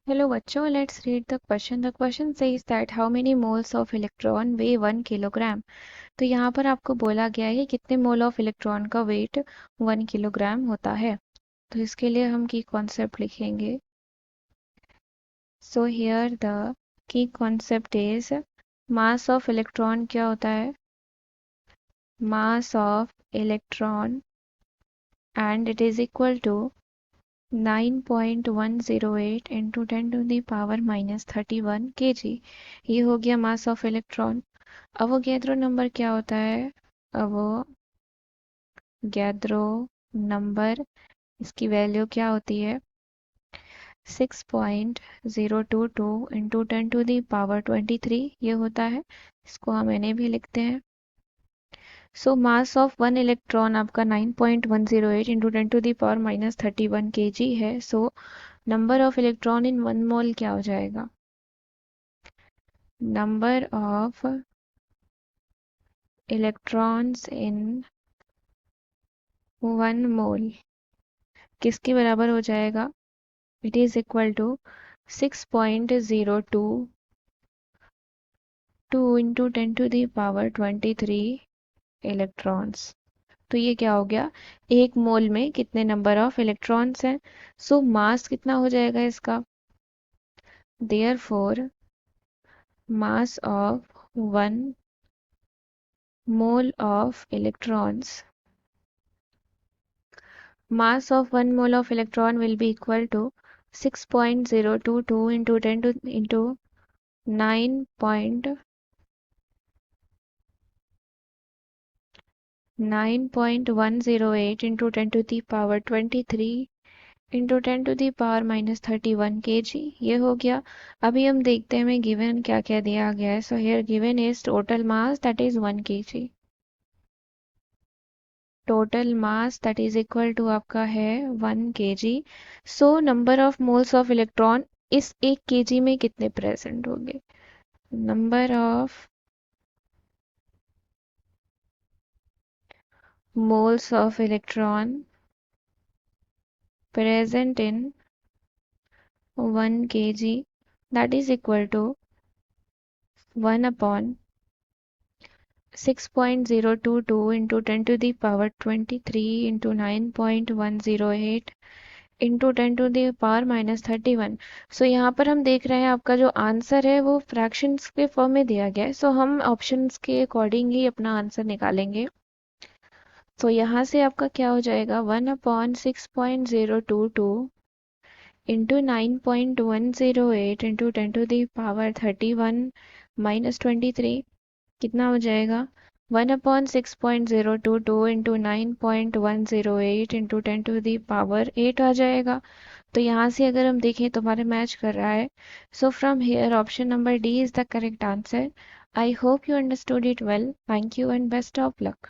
Hello बच्चों, let's read the question. The question says that how many moles of electron weigh 1 kilogram. तो यहाँ पर आपको बोला गया है कि कितने मोल ऑफ इलेक्ट्रॉन का वेट 1 किलोग्राम होता है. तो इसके लिए हम की कॉन्सेप्ट लिखेंगे. So here the key concept is mass of electron क्या होता है? Mass of electron and it is equal to 9.108 into 10 to the power minus 31 kg. ये हो गया मास ऑफ इलेक्ट्रॉन. अब वो गैद्रो नंबर क्या होता है? अब वो गैद्रो नंबर इसकी वैल्यू क्या होती है? 6.022 इंटू 10 टू दी पावर 23 ये होता है. इसको हम एन भी लिखते हैं. So mass of one electron आपका 9.108 into 10 to the power minus 31 kg है. So number of electron in one mole क्या हो जाएगा? Number of electrons in one mole किसके बराबर हो जाएगा? It is equal to 6.022 into 10 to the power 23 electrons. तो ये क्या हो गया? एक मोल में कितने नंबर ऑफ इलेक्ट्रॉन्स हैं? सो मास कितना हो जाएगा इसका? Therefore mass of one mole of electrons, mass of one mole of electron will be equal to 6.022 into 10 to into 9.108 into 10 to the power 23 into 10 to the power minus 31 kg. ये हो गया. अभी हम देखते हैं हमें गिवन क्या क्या दिया गया है. So here given is total mass that is 1 kg. Total mass that is equal to आपका है 1 kg. So number of moles of electron इस 1 kg में कितने प्रेजेंट होंगे? Number of moles of electron present in 1 kg that is equal to 1 upon 6.022 into 10 to the power 23 into 9.108 into 10 to the power minus 31. So यहाँ पर हम देख रहे हैं आपका जो आंसर है वो फ्रैक्शंस के फॉर्म में दिया गया है. सो हम ऑप्शंस के अकॉर्डिंग ही अपना आंसर निकालेंगे. तो यहाँ से आपका क्या हो जाएगा? 1/6.022 into 9.108 into 10 to the power 31 minus 23 कितना हो जाएगा? 1/6.022 into 9.108 into 10 to the power 8 आ जाएगा. तो यहाँ से अगर हम देखें तो हमारे मैच कर रहा है. So from here option number D is the correct answer. I hope you understood it well. Thank you and best of luck.